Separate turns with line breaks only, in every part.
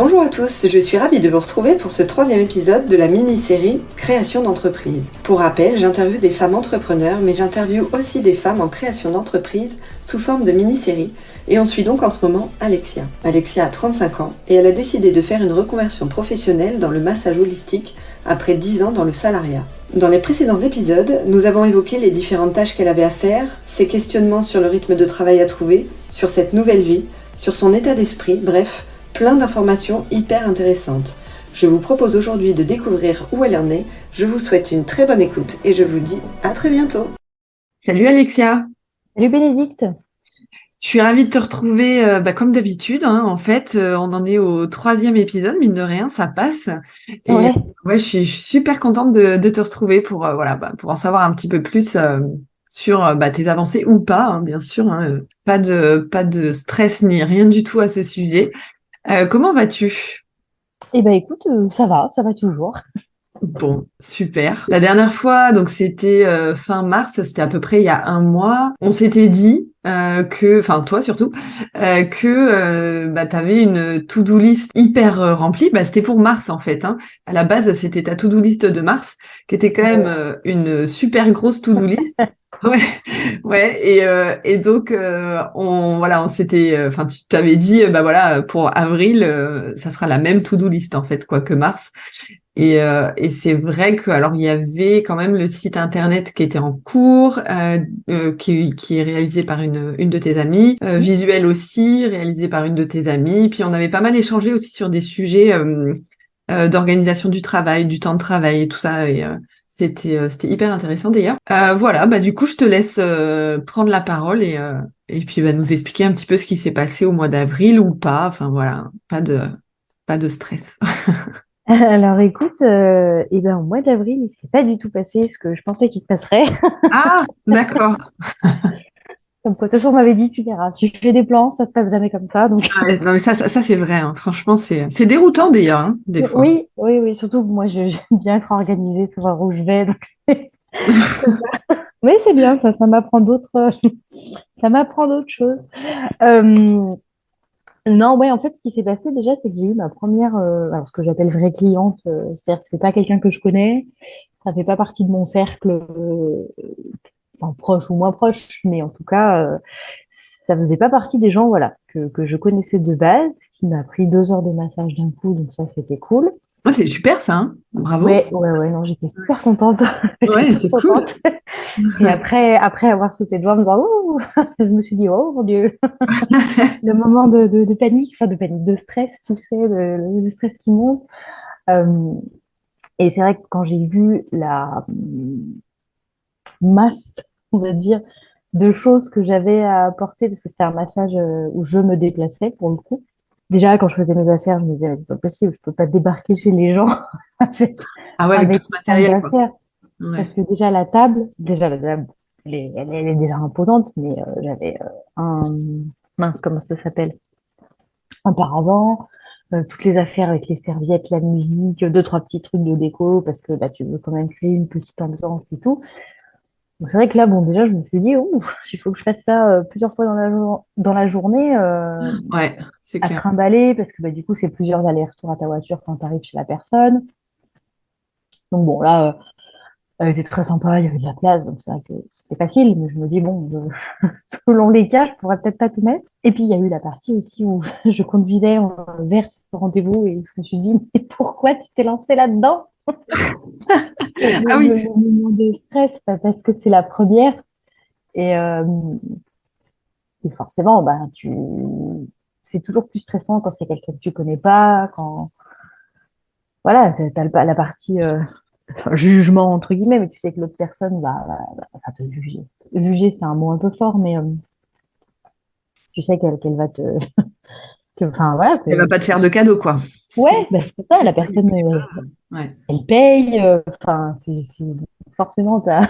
Bonjour à tous, je suis ravie de vous retrouver pour ce 3e épisode de la mini-série Création d'entreprise. Pour rappel, j'interviewe des femmes entrepreneurs, mais j'interviewe aussi des femmes en création d'entreprise sous forme de mini-série, et on suit donc en ce moment Alexia. Alexia a 35 ans et elle a décidé de faire une reconversion professionnelle dans le massage holistique après 10 ans dans le salariat. Dans les précédents épisodes, nous avons évoqué les différentes tâches qu'elle avait à faire, ses questionnements sur le rythme de travail à trouver, sur cette nouvelle vie, sur son état d'esprit, bref, plein d'informations hyper intéressantes. Je vous propose aujourd'hui de découvrir où elle en est. Je vous souhaite une très bonne écoute et je vous dis à très bientôt. Salut Alexia.
Salut Bénédicte.
Je suis ravie de te retrouver comme d'habitude. En fait, on en est au 3e épisode, mine de rien, ça passe. Et
Ouais.
ouais, je suis super contente de te retrouver pour pour en savoir un petit peu plus sur tes avancées ou pas, bien sûr. Pas de stress ni rien du tout à ce sujet. Comment vas-tu?
Eh ben écoute, ça va toujours.
Bon, super. La dernière fois, donc c'était fin mars, c'était à peu près il y a un mois. On s'était dit enfin toi surtout, que t'avais une to-do list hyper remplie. C'était pour mars en fait. À la base, c'était ta to-do list de mars, qui était quand même une super grosse to-do list. Ouais, ouais. Et donc on s'était, enfin tu t'avais dit pour avril, ça sera la même to-do list en fait quoi que mars. Et c'est vrai que alors il y avait quand même le site internet qui était en cours, qui est réalisé par une de tes amies, visuel aussi réalisé par une de tes amies. Puis on avait pas mal échangé aussi sur des sujets d'organisation du travail, du temps de travail et tout ça. Et c'était hyper intéressant d'ailleurs. Du coup je te laisse prendre la parole et puis nous expliquer un petit peu ce qui s'est passé au mois d'avril ou pas. Enfin voilà, pas de stress.
Alors écoute, eh ben, au mois d'avril, il s'est pas du tout passé ce que je pensais qu'il se passerait.
Ah, d'accord.
Comme quoi, de toute façon, on m'avait dit, tu verras, tu fais des plans, ça se passe jamais comme ça. Donc
Ah ouais, non, mais ça c'est vrai. Franchement, c'est déroutant d'ailleurs, des fois.
oui, oui, oui. Surtout que moi, j'aime bien être organisée, savoir où je vais. Donc c'est ça. Mais c'est bien, ça m'apprend ça m'apprend d'autres choses. Euh, non, ouais, en fait, ce qui s'est passé déjà, c'est que j'ai eu ma première, alors ce que j'appelle vraie cliente, c'est-à-dire que c'est pas quelqu'un que je connais, ça fait pas partie de mon cercle, enfin, proche ou moins proche, mais en tout cas, ça faisait pas partie des gens, voilà, que je connaissais de base, qui m'a pris 2 heures de massage d'un coup, donc ça, c'était cool.
Ah, c'est super ça, hein. Bravo.
Ouais, ouais, ouais, non, j'étais super contente, j'étais
Ouais,
trop
c'est cool.
contente. Et après avoir sauté de doigts, en me disant, ouh, je me suis dit, oh mon Dieu, le moment de panique, enfin de panique, de stress, tu sais, le stress qui monte. Euh, et c'est vrai que quand j'ai vu la masse, on va dire, de choses que j'avais à apporter, parce que c'était un massage où je me déplaçais pour le coup. Déjà, quand je faisais mes affaires, je me disais, mais c'est pas possible, je peux pas débarquer chez les gens avec,
Ah ouais, avec tout
avec
le
tant
matériel, quoi.
d'affaires. Parce
Ouais.
que déjà la table, elle est déjà imposante, mais j'avais un, mince, comment ça s'appelle? Un paravent, toutes les affaires avec les serviettes, la musique, deux, trois petits trucs de déco, parce que bah, tu veux quand même créer une petite ambiance et tout. Donc c'est vrai que là, bon, déjà, je me suis dit, ouh, il faut que je fasse ça plusieurs fois dans la journée,
Ouais, c'est
à
clair.
trimballer, parce que bah, du coup, c'est plusieurs allers-retours à ta voiture quand tu arrives chez la personne. Donc bon, là, elle était très sympa, il y avait de la place, donc c'est vrai que c'était facile, mais je me dis, bon, selon les cas, je pourrais peut-être pas tout mettre. Et puis, il y a eu la partie aussi où je conduisais vers ce rendez-vous et je me suis dit, mais pourquoi tu t'es lancé là-dedans?
Ah oui.
Le moment de stress, parce que c'est la première. Et, euh, et forcément, bah, c'est toujours plus stressant quand c'est quelqu'un que tu connais pas, quand, voilà, t'as la partie enfin, jugement, entre guillemets, mais tu sais que l'autre personne va te juger. Juger, c'est un mot un peu fort, mais tu sais qu'elle va te, enfin, voilà,
Elle va pas te faire de cadeau, quoi. C'est
ouais, ben, c'est ça, la
elle
personne,
paye pas. Ouais.
elle paye, enfin, forcément, t'as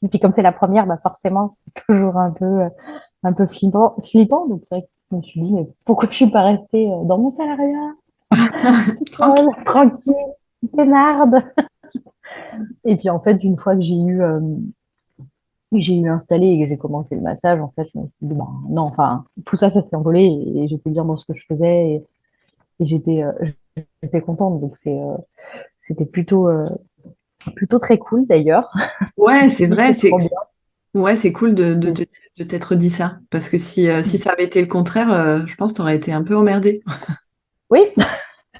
puis comme c'est la première, bah, forcément, c'est toujours un peu flippant, donc c'est vrai que je me suis dit, mais pourquoi je suis pas restée dans mon salariat, toute seule,
Tranquille.
tranquille, peinarde. Et puis, en fait, une fois que j'ai eu installé et que j'ai commencé le massage, en fait, je me suis dit, bah, non, enfin, tout ça, ça s'est envolé et j'étais bien dans ce que je faisais et j'étais contente. Donc c'était plutôt très cool d'ailleurs.
Ouais, c'est
Oui,
vrai,
c'est trop bien.
ouais, c'est cool de t'être dit ça. Parce que si ça avait été le contraire, je pense que t'aurais été un peu emmerdée.
Oui,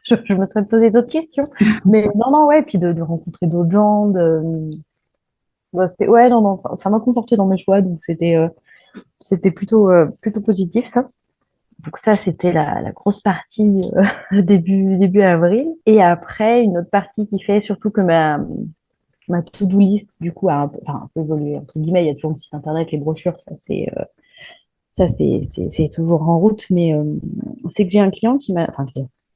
je me serais posé d'autres questions. Mais non, non, ouais, puis de rencontrer d'autres gens, bah, ouais, non, non, ça m'a conforté dans mes choix, donc c'était plutôt positif, ça. Donc ça, c'était la grosse partie début avril. Et après, une autre partie qui fait surtout que ma to-do list, du coup, un peu évolué. Entre guillemets, il y a toujours le site internet, les brochures, c'est toujours en route. Mais c'est que j'ai un client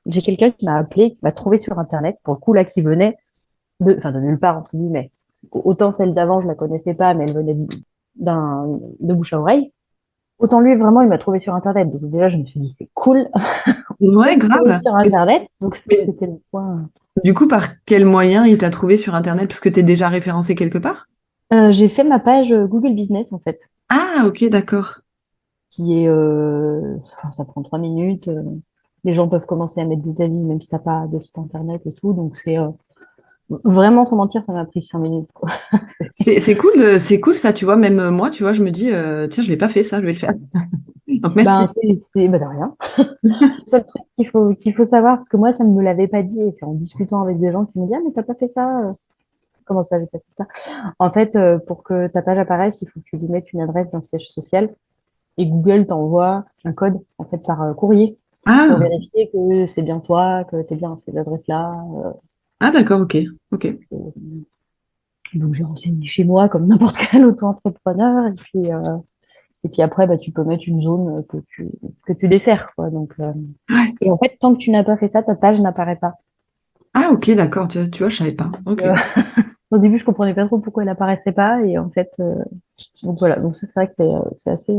j'ai quelqu'un qui m'a appelé, qui m'a trouvé sur internet, pour le coup, là, qui venait de nulle part, entre guillemets. Autant celle d'avant, je la connaissais pas, mais elle venait de bouche à oreille. Autant lui, vraiment, il m'a trouvé sur internet. Donc déjà, je me suis dit, c'est cool. On peut
Ouais,
me trouver
grave.
sur internet. Donc
Mais
c'était le point.
du coup, par quel moyen il t'a trouvé sur Internet? Parce que t'es déjà référencé quelque part?
J'ai fait ma page Google Business, en fait,
Ah, ok, d'accord.
qui est, enfin, ça prend 3 minutes. Les gens peuvent commencer à mettre des avis, même si t'as pas de site internet et tout. Donc c'est vraiment, sans mentir, ça m'a pris 5 minutes, quoi.
C'est cool ça, tu vois. Même moi, tu vois, je me dis, tiens, je l'ai pas fait ça, je vais le faire. Donc
Ben,
merci.
ben, de rien. Le seul truc qu'il faut savoir, parce que moi, ça ne me l'avait pas dit, et c'est en discutant avec des gens qui m'ont dit, ah, mais t'as pas fait ça. Comment ça, j'ai pas fait ça? En fait, pour que ta page apparaisse, il faut que tu lui mettes une adresse d'un siège social, et Google t'envoie un code, en fait, par courrier, pour
Ah,
vérifier que c'est bien toi, que tu es bien à cette adresse-là.
ah, d'accord, ok, ok.
Donc, j'ai renseigné chez moi, comme n'importe quel auto-entrepreneur, et puis après, bah, tu peux mettre une zone que tu desserres, quoi. Donc,
Ouais.
et en fait, tant que tu n'as pas fait ça, ta page n'apparaît pas.
Ah, ok, d'accord. Tu vois, je savais pas. Ok.
Euh, Au début, je comprenais pas trop pourquoi elle apparaissait pas. Et en fait, donc voilà. Donc ça, c'est vrai que c'est assez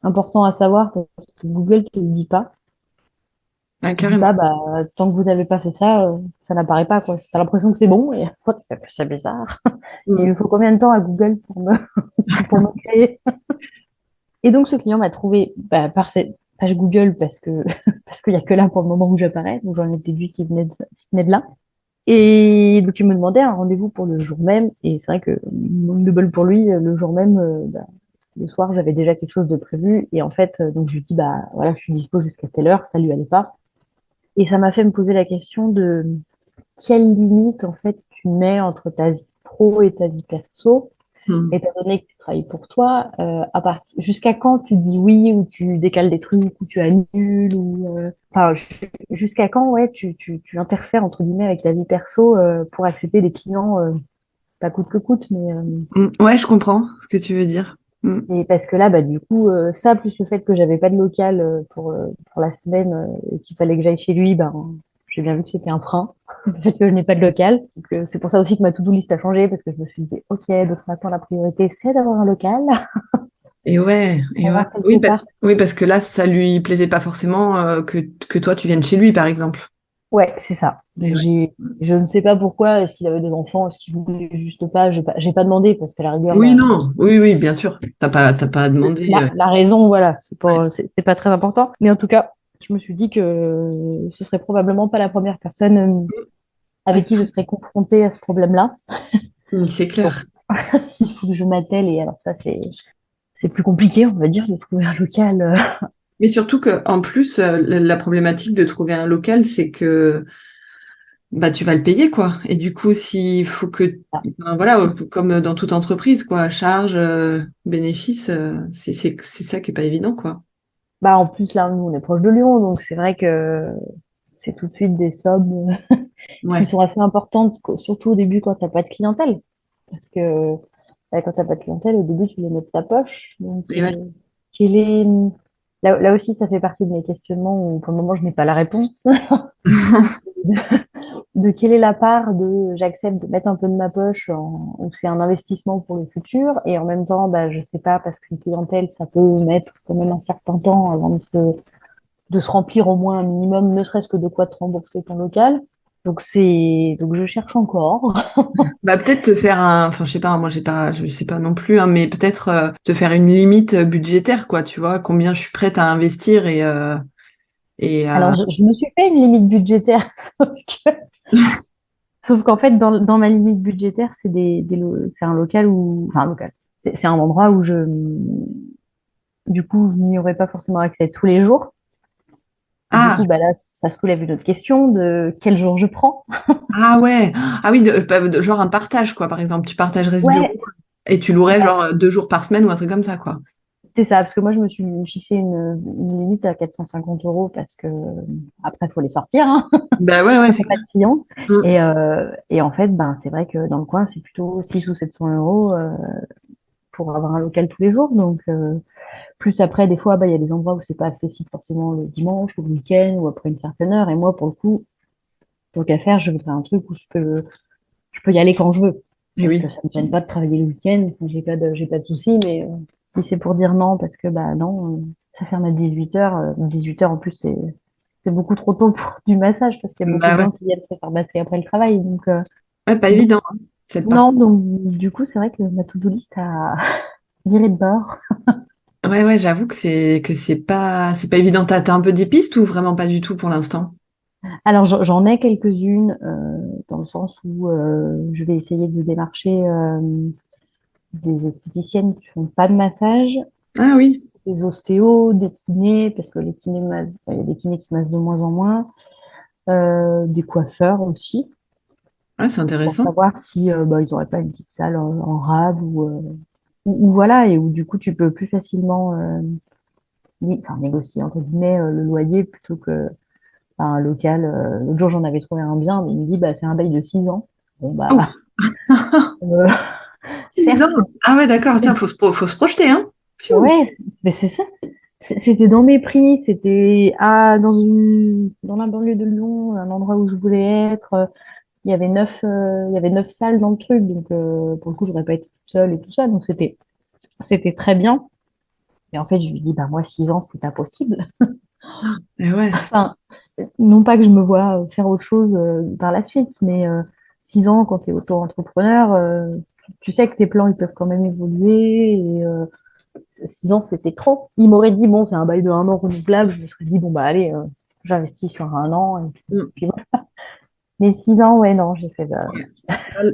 important à savoir parce que Google te le dit pas.
Ah,
Il dit
carrément.
pas, bah, tant que vous n'avez pas fait ça, ça n'apparaît pas, quoi. T'as l'impression que c'est bon et c'est bizarre. Et
Mm.
il faut combien de temps à Google pour me créer? Et donc, ce client m'a trouvé bah, par cette page Google parce que parce qu'il y a que là pour le moment où j'apparais. Donc, j'en ai déduit qui venait de là. Et donc, il me demandait un rendez-vous pour le jour même. Et c'est vrai que, manque de bol pour lui, le jour même, bah, le soir, j'avais déjà quelque chose de prévu. Et en fait, donc, je lui dis, bah, voilà, je suis dispo jusqu'à telle heure, ça lui allait pas. Et ça m'a fait me poser la question de quelle limite, en fait, tu mets entre ta vie pro et ta vie perso.
Mm.
Étant donné que tu travailles pour toi, jusqu'à quand tu dis oui ou tu décales des trucs ou tu annules ou enfin jusqu'à quand ouais tu interfères entre guillemets avec ta vie perso pour accepter des clients pas coûte que coûte
Mm. Ouais, je comprends ce que tu veux dire. Mm.
mais parce que là bah du coup ça plus le fait que j'avais pas de local pour la semaine et qu'il fallait que j'aille chez lui ben j'ai bien vu que c'était un frein le fait que je n'ai pas de local donc c'est pour ça aussi que ma to-do list a changé parce que je me suis dit ok donc maintenant la priorité c'est d'avoir un local.
Et ouais.
Avoir quelque part.
Oui, parce que là, ça lui plaisait pas forcément que toi, tu viennes chez lui, par exemple.
Ouais, c'est ça.
Et
Donc
ouais.
je ne sais pas pourquoi, est-ce qu'il avait des enfants, est-ce qu'il voulait juste pas, j'ai pas demandé parce que la rigueur,
Oui, non. Oui, oui, bien sûr. T'as pas demandé.
la raison, voilà, c'est
Ouais.
pas, c'est pas très important. Mais en tout cas, je me suis dit que ce serait probablement pas la première personne avec qui je serais confrontée à ce problème-là.
C'est
Donc,
clair.
il faut que je m'attelle et alors ça, c'est plus compliqué, on va dire, de trouver un local.
Mais surtout que, en plus, la problématique de trouver un local, c'est que bah tu vas le payer, quoi. Et du coup, s'il faut que, ben, voilà, comme dans toute entreprise, quoi, charge, bénéfice, c'est ça qui est pas évident, quoi.
Bah, en plus, là, nous, on est proche de Lyon, donc c'est vrai que c'est tout de suite des sommes qui
Ouais.
sont assez importantes, surtout au début quand t'as pas de clientèle. Parce que quand t'as pas de clientèle, au début, tu les mets de ta poche. Donc,
Et ouais.
quel est... là aussi, ça fait partie de mes questionnements où pour le moment, je n'ai pas la réponse. De quelle est la part de j'accepte de mettre un peu de ma poche où c'est un investissement pour le futur et en même temps, bah, je sais pas, parce qu'une clientèle, ça peut mettre quand même un certain temps avant de se remplir au moins un minimum, ne serait-ce que de quoi te rembourser ton local. Donc je cherche encore.
Bah peut-être te faire enfin je sais pas, moi j'ai pas, je sais pas non plus, hein, mais peut-être te faire une limite budgétaire, quoi, tu vois, combien je suis prête à investir Et
Alors, je me suis fait une limite budgétaire, sauf qu'en fait, dans ma limite budgétaire, c'est un local où, enfin, un local, c'est un endroit où du coup, je n'y aurais pas forcément accès tous les jours. Et du
ah
coup, bah là, ça soulève une autre question de quel jour je prends.
ah ouais ah oui genre un partage quoi par exemple tu partagerais ce bureau
Ouais,
et tu louerais
bah,
genre 2 jours par semaine ou un truc comme ça quoi.
c'est ça, parce que moi, je me suis fixé une limite à 450 euros parce que après, il faut les sortir, hein,
Ben ouais ouais
quand
c'est
t'as pas
clair.
de clients.
Mm.
Et en fait, ben, c'est vrai que dans le coin, c'est plutôt 6 ou 700 euros pour avoir un local tous les jours. Donc, plus après, des fois, bah, il y a des endroits où c'est pas accessible forcément le dimanche ou le week-end ou après une certaine heure. Et moi, pour le coup, tant qu'à faire, je voudrais un truc où je peux y aller quand je veux.
Et
Parce que
oui.
ça me gêne pas de travailler le week-end. J'ai pas de soucis. Mais si c'est pour dire non, parce que bah non, ça ferme à 18h. 18h en plus, c'est beaucoup trop tôt pour du massage parce qu'il y a beaucoup
Bah
de
ouais.
gens qui viennent se faire masser après le travail.
Ouais, pas
Donc
évident hein, cette partie.
non, donc du coup, c'est vrai que ma to-do list a viré de bord.
Ouais ouais j'avoue que c'est pas évident. T'as un peu des pistes ou vraiment pas du tout pour l'instant?
Alors, j'en ai quelques-unes dans le sens où je vais essayer de démarcher des esthéticiennes qui font pas de massage,
Ah oui
des ostéos, des kinés, parce que les kinés il y a des kinés qui massent de moins en moins, des coiffeurs aussi,
ouais c'est
pour
intéressant.
savoir si bah, ils n'auraient pas une petite salle en rab ou voilà, et où du coup tu peux plus facilement enfin, négocier entre guillemets le loyer plutôt que un local. L'autre jour, j'en avais trouvé un bien, mais il me dit, bah, c'est un bail de 6 ans. Bon,
Oh
bah, euh,
6 ans.
certes,
Ah ouais d'accord tiens faut se projeter hein. Pfiou.
ouais, mais c'est ça. C'était dans mes prix, c'était dans la banlieue de Lyon, un endroit où je voulais être. Il y avait 9 salles dans le truc, donc pour le coup, j'aurais pas été toute seule et tout ça, donc c'était très bien. Et en fait, je lui dis, bah moi, 6 ans, c'est pas possible.
Et ouais.
Enfin, non pas que je me vois faire autre chose par la suite, mais 6 ans, quand tu es auto-entrepreneur, tu sais que tes plans, ils peuvent quand même évoluer. Et 6 ans, c'était trop. Il m'aurait dit, bon, c'est un bail de 1 an renouvelable. Je me serais dit, bon, bah allez, j'investis sur 1 an. Et
Mm.
puis voilà. Mais 6 ans, ouais, non, j'ai fait, bah,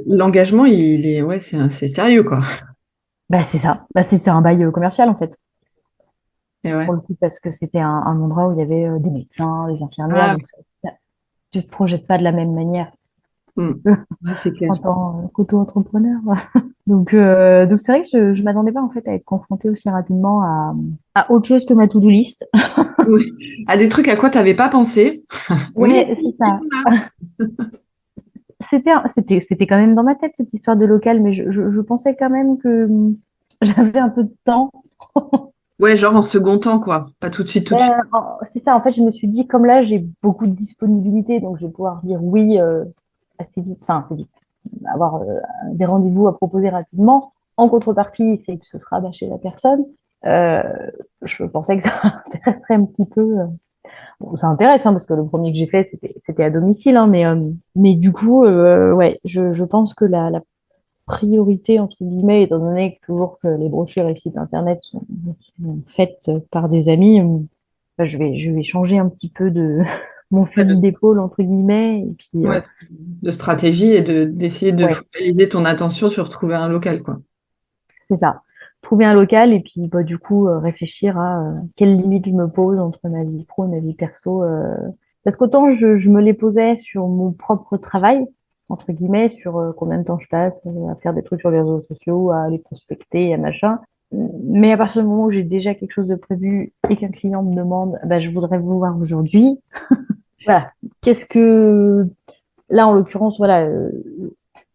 L'engagement il est ouais c'est sérieux quoi.
bah, c'est ça. Bah, c'est un bail commercial, en fait,
Et ouais.
pour le coup, parce que c'était un endroit où il y avait des médecins, des infirmières,
Ah
donc tu te projettes pas de la même manière
mm. Ouais c'est clair.
en tant qu'auto-entrepreneur. Donc c'est vrai que je m'attendais pas en fait à être confrontée aussi rapidement à autre chose que ma to-do list.
Oui. À des trucs à quoi tu n'avais pas pensé, mais
Ouais, c'est
qui
ça.
sont là.
C'était quand même dans ma tête cette histoire de local, mais je pensais quand même que j'avais un peu de temps.
Ouais, genre en second temps, quoi. Pas tout de suite, tout de suite.
C'est ça, en fait, je me suis dit, comme là, j'ai beaucoup de disponibilité, donc je vais pouvoir dire oui assez vite, enfin assez vite, avoir des rendez-vous à proposer rapidement. En contrepartie, c'est que ce sera bah, chez la personne. Euh, je pensais que ça intéresserait un petit peu. Bon, ça intéresse, hein, parce que le premier que j'ai fait, c'était à domicile, hein, mais du coup, ouais, je pense que la priorité, entre guillemets, étant donné que toujours que les brochures et sites internet sont faites par des amis, bah, je vais changer un petit peu de mon
Ouais,
fusil d'épaule, entre guillemets, et puis,
ouais, de stratégie et d'essayer de
ouais,
focaliser ton attention sur trouver un local, quoi.
c'est ça. Trouver un local et puis, bah, du coup, réfléchir à quelles limites je me pose entre ma vie pro et ma vie perso. Parce qu'autant je me les posais sur mon propre travail, entre guillemets, sur combien de temps je passe à faire des trucs sur les réseaux sociaux, à les prospecter, à machin. Mais à partir du moment où j'ai déjà quelque chose de prévu et qu'un client me demande, bah, je voudrais vous voir aujourd'hui. Voilà. Qu'est-ce que là, en l'occurrence, voilà,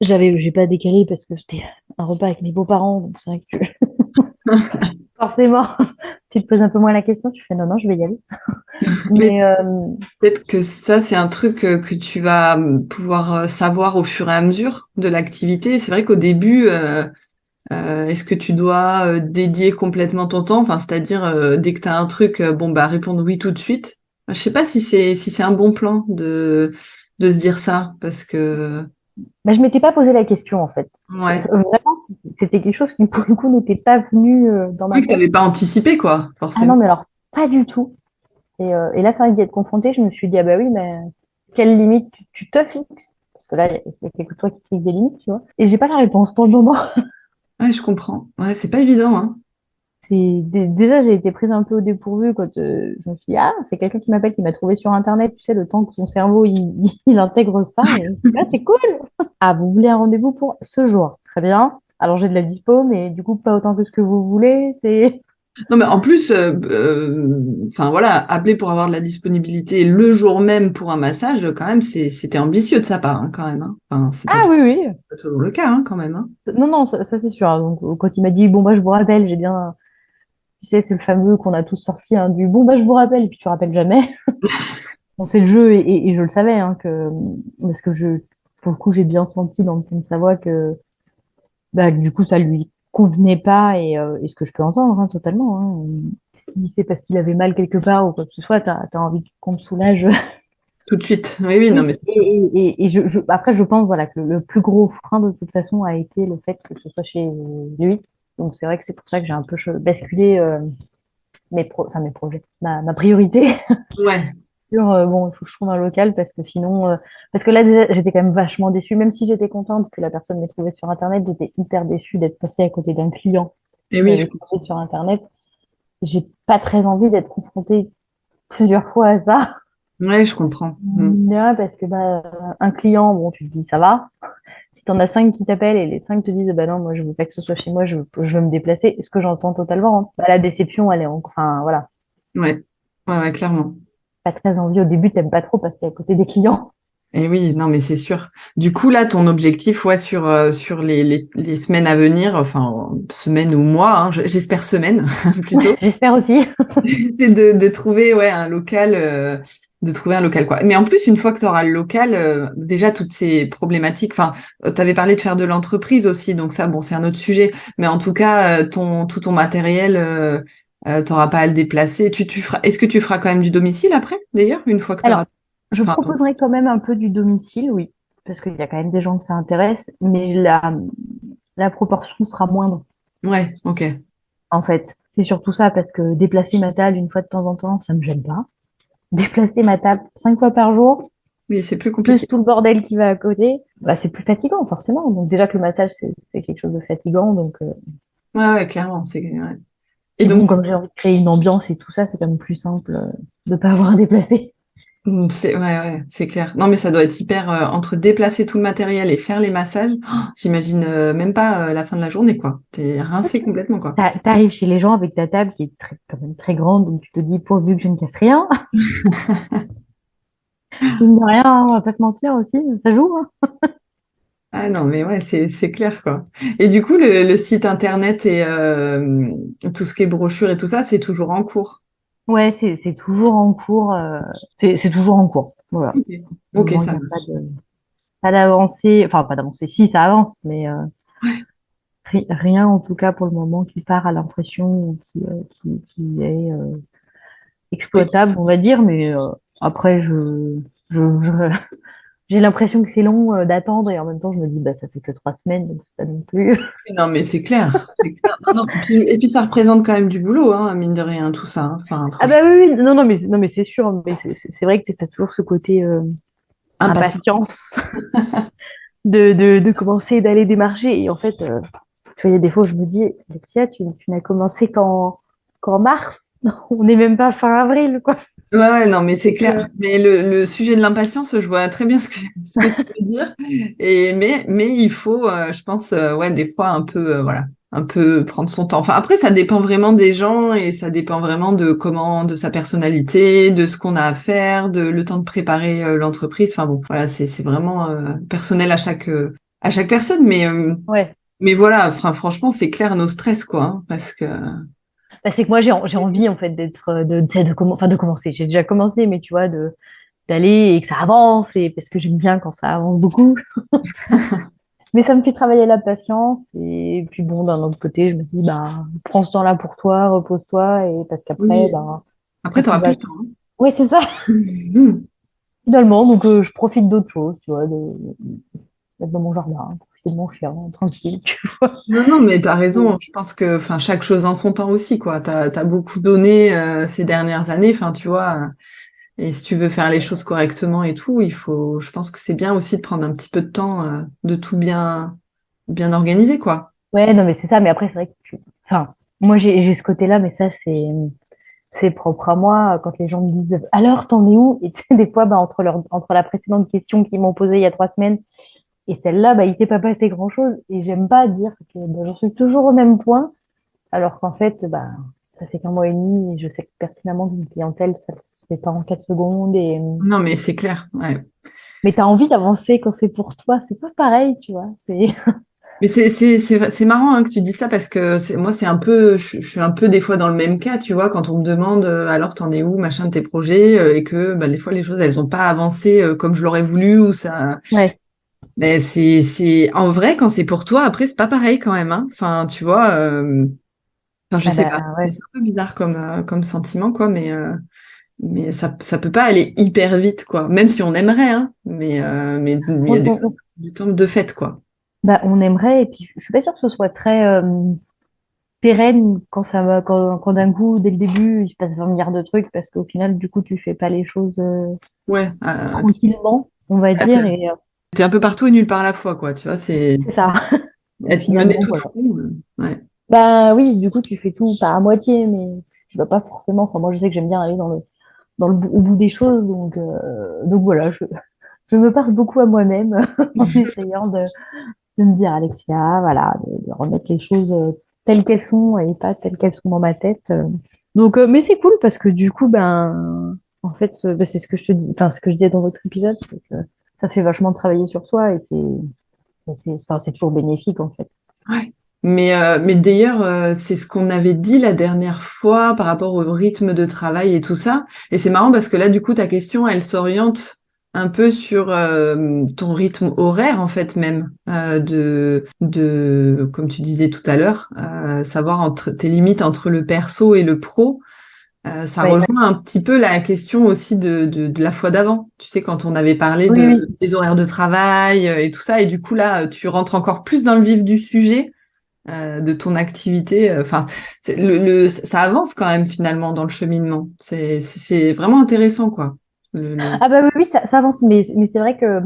j'ai pas décalé parce que c'était un repas avec mes beaux-parents, donc c'est vrai que forcément, tu te poses un peu moins la question, tu fais non, non, je vais y aller.
Mais
Mais
peut-être que ça, c'est un truc que tu vas pouvoir savoir au fur et à mesure de l'activité. C'est vrai qu'au début, est-ce que tu dois dédier complètement ton temps? Enfin, c'est-à-dire, dès que tu as un truc, bon, bah, répondre oui tout de suite. Je sais pas si c'est un bon plan de se dire ça, parce que,
bah, je m'étais pas posé la question en fait.
ouais.
Vraiment, c'était quelque chose qui pour le coup n'était pas venu dans ma
Oui, que tu
tête.
n'avais pas anticipé, quoi,
Ah
forcément.
non, mais alors pas du tout. Et là, c'est vrai que d'y être confrontée, je me suis dit, ah bah oui, mais quelle limite tu te fixes? Parce que là, il y a que toi qui te fixes des limites, tu vois. Et j'ai pas la réponse pour le moment.
Ouais, je comprends. Ouais, c'est pas évident, hein.
Déjà, j'ai été prise un peu au dépourvu quand je me suis dit, ah, c'est quelqu'un qui m'appelle, qui m'a trouvé sur Internet, tu sais, le temps que son cerveau, il intègre ça. Et là, c'est cool. Ah, vous voulez un rendez-vous pour ce jour? Très bien. Alors, j'ai de la dispo, mais du coup, pas autant que ce que vous voulez. C'est
Non, mais en plus, enfin voilà, appeler pour avoir de la disponibilité le jour même pour un massage, quand même, c'était ambitieux de sa part, hein, quand même, hein. Enfin, c'est
Ah oui, oui.
pas toujours le cas, hein, quand même, hein.
Non, non, ça, c'est sûr. Donc, quand il m'a dit, bon, bah, je vous rappelle, j'ai bien, tu sais, c'est le fameux qu'on a tous sorti, hein, du bon, bah, je vous rappelle, et puis tu rappelles jamais. Bon, c'est le jeu, et je le savais, hein, parce que pour le coup, j'ai bien senti dans le ton de sa voix que, bah, du coup, ça lui convenait pas, et ce que je peux entendre, hein, totalement, hein. Si c'est parce qu'il avait mal quelque part ou quoi que ce soit, t'as envie qu'on te soulage.
Tout de suite. Oui, oui, non,
Oui,
mais c'est sûr.
et après, je pense voilà, que le plus gros frein, de toute façon, a été le fait que ce soit chez lui. Donc, c'est vrai que c'est pour ça que j'ai un peu basculé enfin, mes projets, ma priorité
Ouais.
sur, bon, il faut que je trouve un local parce que sinon, parce que là, déjà, j'étais quand même vachement déçue. Même si j'étais contente que la personne m'ait trouvé sur Internet, j'étais hyper déçue d'être passée à côté d'un client
Et
qui
oui, je
m'avait trouvé sur Internet. J'ai pas très envie d'être confrontée plusieurs fois à ça.
ouais, je comprends. Mm.
Ouais, parce que bah, un client, bon, tu te dis ça va. Si t'en as cinq qui t'appellent et les cinq te disent bah non, moi je veux pas que ce soit chez moi, je veux me déplacer, ce que j'entends totalement, hein. Bah, la déception, elle est enfin voilà,
Ouais. Ouais, ouais, clairement.
pas très envie. Au début, t'aimes pas trop passer à côté des clients.
Et oui, non, mais c'est sûr. Du coup, là, ton objectif, ouais, sur les semaines à venir, enfin, semaines ou mois, hein, j'espère semaines plutôt,
J'espère aussi.
c'est de trouver, ouais, un local, de trouver un local, quoi. Mais en plus, une fois que tu auras le local, déjà, toutes ces problématiques, enfin, tu avais parlé de faire de l'entreprise aussi, donc ça, bon, c'est un autre sujet. Mais en tout cas, tout ton matériel, t'auras pas à le déplacer. Tu feras, est-ce que tu feras quand même du domicile après, d'ailleurs, une fois que tu auras,
Alors, je
enfin,
proposerai quand même un peu du domicile, oui, parce qu'il y a quand même des gens que ça intéresse, mais la proportion sera moindre,
ouais, ok.
en fait. C'est surtout ça, parce que déplacer ma table une fois de temps en temps, ça me gêne pas. Déplacer ma table 5 fois par jour,
Oui, c'est plus
plus
compliqué.
tout le bordel qui va à côté, bah, c'est plus fatigant, forcément. Donc, déjà que le massage, c'est quelque chose de fatigant. Donc,
Ouais, ouais, clairement, ouais. Et
puis
donc,
bon, comme j'ai envie de créer une ambiance et tout ça, c'est quand même plus simple de pas avoir à déplacer.
ouais, ouais, c'est clair. Non, mais ça doit être hyper, entre déplacer tout le matériel et faire les massages, oh, j'imagine même pas la fin de la journée, quoi. T'es rincé complètement, quoi.
T'arrives chez les gens avec ta table qui est quand même très grande, donc tu te dis, pourvu que je ne casse rien. Mine de rien, hein, on va pas se mentir aussi, ça joue, hein.
Ah non, mais ouais, c'est clair, quoi. Et du coup, le site internet et tout ce qui est brochure et tout ça, c'est toujours en cours.
Ouais, c'est toujours en cours. C'est toujours en cours. Voilà.
Ok,
Au
ok,
moment, il
ça
n'y a
marche.
pas d'avancée. Enfin, pas d'avancée. Si, ça avance, mais
Ouais,
rien en tout cas pour le moment qui part à l'impression ou qui est
oui.
exploitable, on va dire. Mais après, je- j'ai l'impression que c'est long d'attendre et en même temps, je me dis, bah, ça fait que 3 semaines, donc c'est pas non plus.
Non, mais c'est clair. C'est clair. Non, non. Et puis, ça représente quand même du boulot, hein, mine de rien, tout ça, hein. Enfin,
Ah bah
franchement,
oui, oui, non, non, mais c'est sûr, mais c'est vrai que c'est toujours ce côté
impatient.
impatience de commencer, d'aller démarcher. Et en fait, tu vois, il y a des fois où je me dis, Alexia, tu n'as commencé qu'en mars. On n'est même pas fin avril, quoi.
Ouais, ouais, non, mais c'est
Donc,
clair. Mais le sujet de l'impatience, je vois très bien ce que tu veux dire. Mais il faut, je pense, ouais, des fois un peu, voilà, un peu prendre son temps. Enfin, après, ça dépend vraiment des gens et ça dépend vraiment de comment, de sa personnalité, de ce qu'on a à faire, de le temps de préparer l'entreprise. Enfin bon, voilà, c'est vraiment personnel à chaque personne.
ouais.
Mais voilà, enfin, franchement, c'est clair nos stress, quoi, hein, parce que.
Bah, c'est que moi, j'ai envie, en fait, d'être, tu sais, enfin, de commencer. J'ai déjà commencé, mais tu vois, d'aller et que ça avance, et parce que j'aime bien quand ça avance beaucoup. Mais ça me fait travailler la patience. Et puis bon, d'un autre côté, je me dis, bah, prends ce temps-là pour toi, repose-toi, et parce qu'après,
Oui.
bah,
Après,
quand tu
t'auras plus
vas.
le temps,
Oui, c'est ça,
hein.
finalement. Donc, je profite d'autres choses, tu vois, d'être dans mon jardin. profiter de mon chien, tranquille, tu vois.
Non, non, mais t'as raison. Je pense que, enfin, chaque chose en son temps aussi, quoi. T'as beaucoup donné ces dernières années, enfin, tu vois. Et si tu veux faire les choses correctement et tout, je pense que c'est bien aussi de prendre un petit peu de temps, de tout bien organiser, quoi.
Ouais, non, mais c'est ça, mais après, c'est vrai que enfin, moi, j'ai ce côté-là, mais ça, c'est propre à moi. Quand les gens me disent, alors, t'en es où? Et tu sais, des fois, bah, entre la précédente question qu'ils m'ont posée il y a 3 semaines et celle-là, bah, il s'est pas passé grand-chose. Et j'aime pas dire que bah, j'en suis toujours au même point, alors qu'en fait, bah, ça fait qu'un mois et demi et je sais que pertinemment qu'une clientèle, ça se fait pas en 4 secondes.
Non, mais c'est clair, ouais.
Mais tu as envie d'avancer quand c'est pour toi. C'est pas pareil, tu vois.
Mais c'est marrant hein, que tu dis ça parce que moi c'est un peu je suis un peu des fois dans le même cas tu vois quand on me demande alors t'en es où machin de tes projets et que bah, des fois les choses elles ont pas avancé comme je l'aurais voulu ou ça
Ouais.
mais c'est en vrai quand c'est pour toi après c'est pas pareil quand même hein. Enfin tu vois enfin je
Ah
sais
bah,
pas
ouais.
c'est un peu bizarre comme sentiment quoi mais ça peut pas aller hyper vite quoi même si on aimerait hein mais il y a
On,
des
on-
choses
on-
du temps de fait quoi.
bah, on aimerait, et puis je suis pas sûre que ce soit très pérenne quand quand d'un coup, dès le début, il se passe 20 milliards de trucs, parce qu'au final, du coup, tu fais pas les choses
Ouais,
tranquillement, on va dire, et
t'es un peu partout et nulle part à la fois, quoi. Tu vois, c'est
c'est ça. Donc
être mené
finalement,
tout de
voilà.
front. Ouais.
Bah oui, du coup, tu fais tout, pas à moitié, mais tu vas pas forcément. Enfin, moi, je sais que j'aime bien aller au bout des choses, donc voilà, je me parle beaucoup à moi-même en essayant de me dire, Alexia, voilà, de remettre les choses telles qu'elles sont et pas telles qu'elles sont dans ma tête. Mais c'est cool parce que du coup, ben, en fait, ben, c'est ce que je te dis, enfin, ce que je disais dans votre épisode, c'est que ça fait vachement travailler sur soi et enfin, c'est toujours bénéfique, en fait.
Ouais. Mais d'ailleurs, c'est ce qu'on avait dit la dernière fois par rapport au rythme de travail et tout ça. Et c'est marrant parce que là, du coup, ta question, elle s'oriente un peu sur ton rythme horaire, en fait, même, comme tu disais tout à l'heure, savoir entre tes limites entre le perso et le pro. Ça
Ouais.
rejoint un petit peu la question aussi de la fois d'avant. Tu sais, quand on avait parlé
Oui, oui.
des horaires de travail et tout ça, et du coup là, tu rentres encore plus dans le vif du sujet de ton activité. Enfin, ça avance quand même finalement dans le cheminement. C'est vraiment intéressant, quoi.
Ah bah oui, oui, ça avance, mais c'est vrai que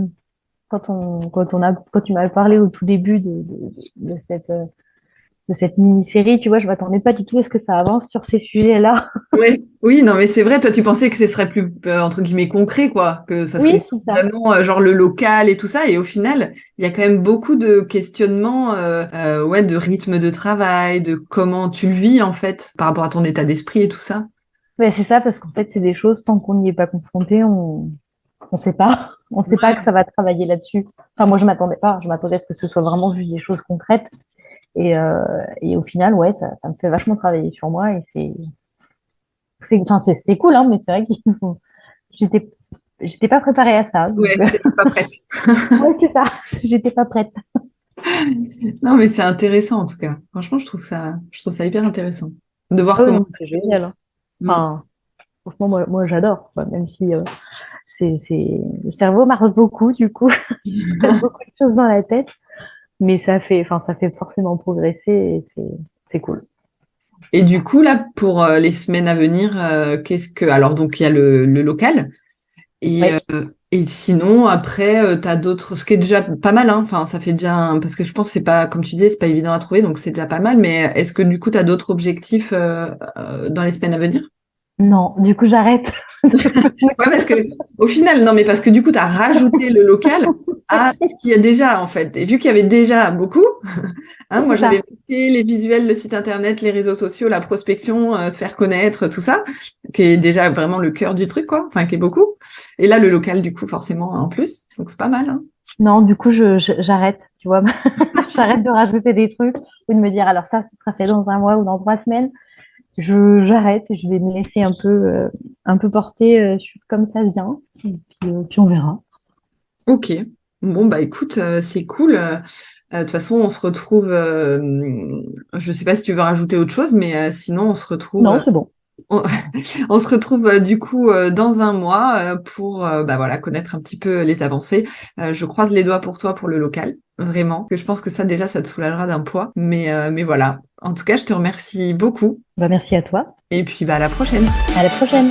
quand tu m'avais parlé au tout début de cette mini-série, tu vois, je m'attendais pas du tout à ce que ça avance sur ces sujets-là.
Ouais, oui, non, mais c'est vrai, toi, tu pensais que ce serait plus, entre guillemets, concret, quoi, que ça serait
Oui,
plus
c'est ça.
vraiment, genre, le local et tout ça, et au final, il y a quand même beaucoup de questionnements, ouais, de rythme de travail, de comment tu le vis, en fait, par rapport à ton état d'esprit et tout ça.
Mais c'est ça, parce qu'en fait, c'est des choses, tant qu'on n'y est pas confronté, on sait pas. On sait pas que
Ouais.
ça va travailler là-dessus. Enfin, moi, je m'attendais pas. Je m'attendais à ce que ce soit vraiment juste des choses concrètes. Et au final, ouais, ça me fait vachement travailler sur moi. Et enfin, c'est cool, hein, mais c'est vrai qu'il faut, j'étais, j'étais pas préparée à ça. Donc,
Ouais, t'étais pas prête.
ouais, c'est ça. J'étais pas prête.
Non, mais c'est intéressant, en tout cas. Franchement, je trouve ça hyper intéressant de voir
Ah oui,
comment
non,
ça
c'est
chemine.
génial, hein.
Mm.
Enfin, franchement, moi j'adore, quoi, même si le cerveau marche beaucoup, du coup, il se passe beaucoup de choses dans la tête, mais enfin, ça fait forcément progresser et c'est cool.
Et du coup, là, pour les semaines à venir, alors, donc, il y a le local.
Oui.
Et sinon, après, t'as d'autres, ce qui est déjà pas mal, hein. Enfin, ça fait déjà, parce que je pense que c'est pas, comme tu disais, c'est pas évident à trouver, donc c'est déjà pas mal. Mais est-ce que du coup, t'as d'autres objectifs dans les semaines à venir?
Non, du coup, j'arrête.
Ouais, parce que au final, non, mais parce que du coup, t'as rajouté le local à ce qu'il y a déjà, en fait. Et vu qu'il y avait déjà beaucoup, hein, moi
C'est
j'avais
ça.
marqué les visuels, le site internet, les réseaux sociaux, la prospection, se faire connaître, tout ça, qui est déjà vraiment le cœur du truc, quoi. Enfin, qui est beaucoup. Et là, le local, du coup, forcément, en plus. Donc c'est pas mal, hein.
Non, du coup, j'arrête, tu vois. J'arrête de rajouter des trucs ou de me dire, alors ça sera fait dans un mois ou dans 3 semaines. J'arrête, je vais me laisser un peu porter comme ça vient. Et puis on verra.
Ok. Bon, bah écoute, c'est cool. De toute façon, on se retrouve. Je sais pas si tu veux rajouter autre chose, mais sinon, on se retrouve
Non, c'est bon.
On, on se retrouve du coup dans un mois pour bah, voilà, connaître un petit peu les avancées. Je croise les doigts pour toi pour le local, vraiment. Que je pense que ça déjà, ça te soulagera d'un poids. Mais voilà. En tout cas, je te remercie beaucoup.
Bah, merci à toi.
Et puis bah, à la prochaine.
À la prochaine.